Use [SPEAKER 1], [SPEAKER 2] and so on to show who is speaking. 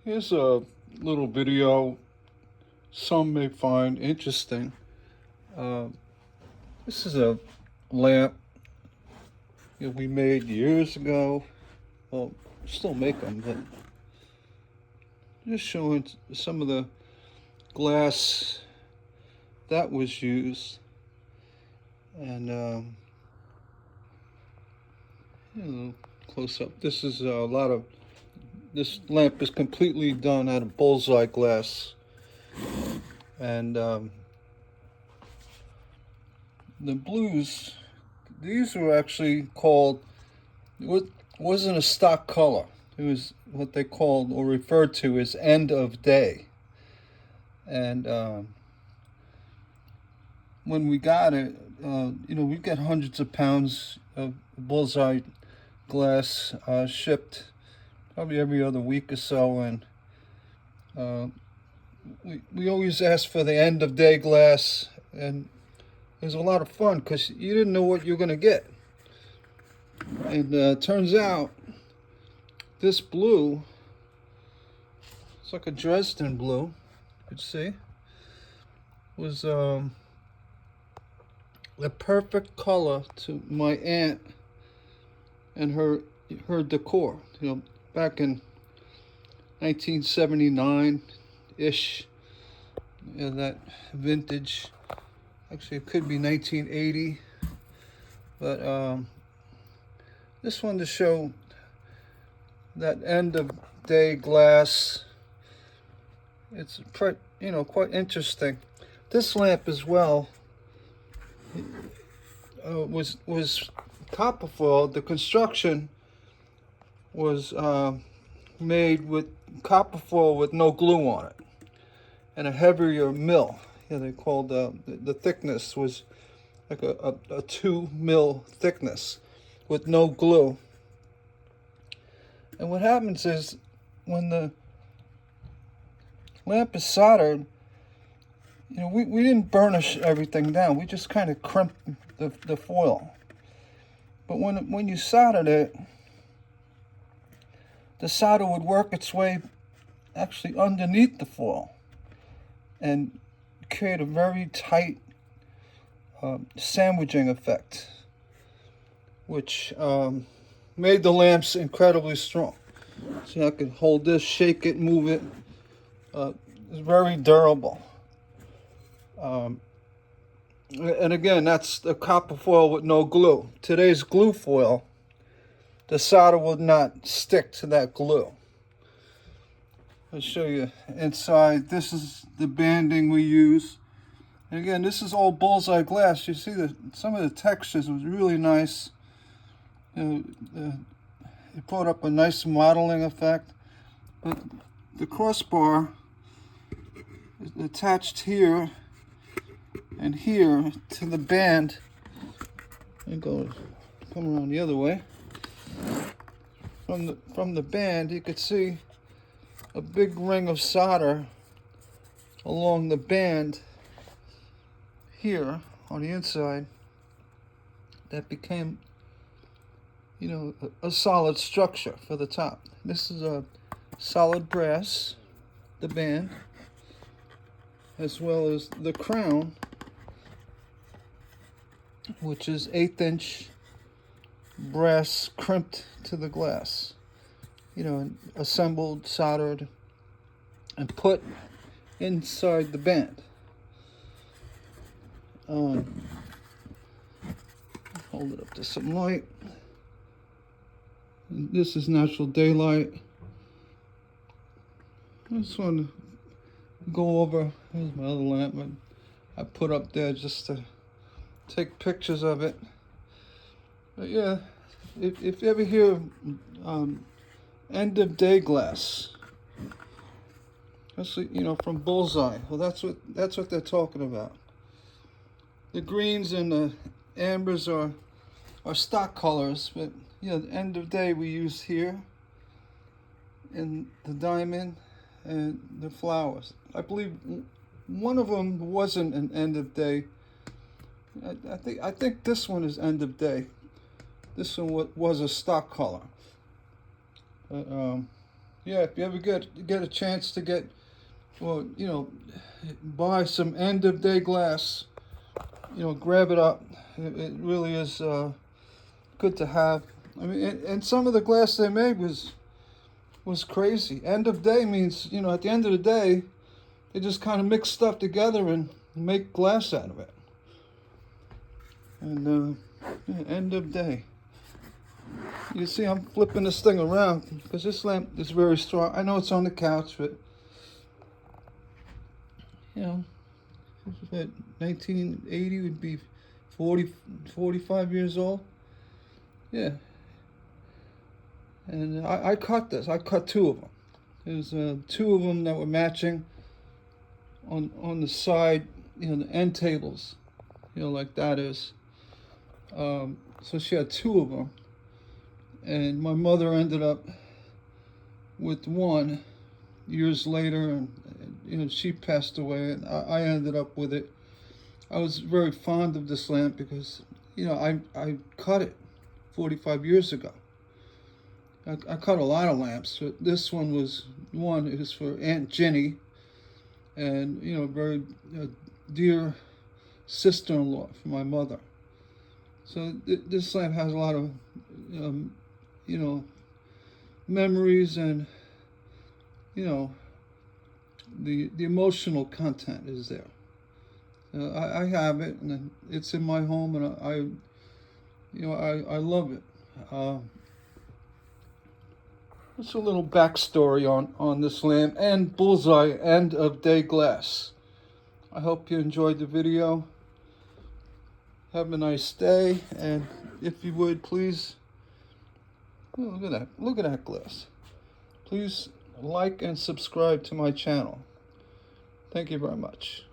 [SPEAKER 1] Here's a little video some may find interesting. Uh, this is a lamp that we made years ago. Well, still make them, but just showing some of the glass that was used. And close up. This is a lot of. This lamp is completely done out of Bullseye glass, and the blues. These were actually called. It wasn't a stock color. It was what they called or referred to as end of day. And when we got it, we get hundreds of pounds of Bullseye glass shipped probably every other week or so, and we always asked for the end of day glass, and it was a lot of fun because you didn't know what you were going to get. And turns out this blue, it's like a Dresden blue, you could see, was the perfect color to my aunt and her decor. Back in 1979-ish, that vintage. Actually, it could be 1980, but this one to show that end of day glass. It's quite interesting. This lamp as well was copper foil. The construction was made with copper foil with no glue on it, and a heavier mill. They called the thickness was like a 2 mil thickness with no glue. And what happens is when the lamp is soldered, we didn't burnish everything down. We just kind of crimped the foil. But when you soldered it, the solder would work its way actually underneath the foil and create a very tight sandwiching effect, which made the lamps incredibly strong. See, I could hold this, shake it, move it. It's very durable. And again, that's the copper foil with no glue. Today's glue foil, the solder would not stick to that glue. I'll show you inside. This is the banding we use. And again, this is all Bullseye glass. You see that some of the textures was really nice. It brought up a nice modeling effect. But the crossbar is attached here and here to the band. And come around the other way. From the band, you could see a big ring of solder along the band here on the inside that became, a solid structure for the top. This is a solid brass, the band, as well as the crown, which is 1/8 inch brass crimped to the glass, and assembled, soldered, and put inside the band. Hold it up to some light. And this is natural daylight. I just want to go over. Here's my other lamp I put up there just to take pictures of it. But yeah, if you ever hear end of day glass, especially from Bullseye, well, that's what they're talking about. The greens and the ambers are stock colors, but the end of day we use here, and the diamond and the flowers. I believe one of them wasn't an end of day. I think this one is end of day. This one was a stock color. But Yeah, if you ever get a chance to get, well, you know, buy some end of day glass, you know, grab it up. It really is good to have. I mean, and some of the glass they made was crazy. End of day means, you know, at the end of the day, they just kind of mix stuff together and make glass out of it. And yeah, end of day. You see, I'm flipping this thing around because this lamp is very strong. I know it's on the couch, but you know, at 1980 would be 45 years old. Yeah. And I cut this. I cut two of them. There's two of them that were matching on the side, you know, the end tables, you know, like that is. So she had two of them. And my mother ended up with one years later, and you know, she passed away, and I ended up with it. I was very fond of this lamp because, you know, I cut it 45 years ago. I cut a lot of lamps, but this one was one. It was for Aunt Jenny, and you know, very dear sister-in-law for my mother. So this lamp has a lot of, you know, memories, and you know, the emotional content is there. I have it, and it's in my home, and you know, I love it. Just a little backstory on this lamp and Bullseye end of day glass. I hope you enjoyed the video. Have a nice day, and if you would please, oh, look at that glass. Please like and subscribe to my channel. Thank you very much.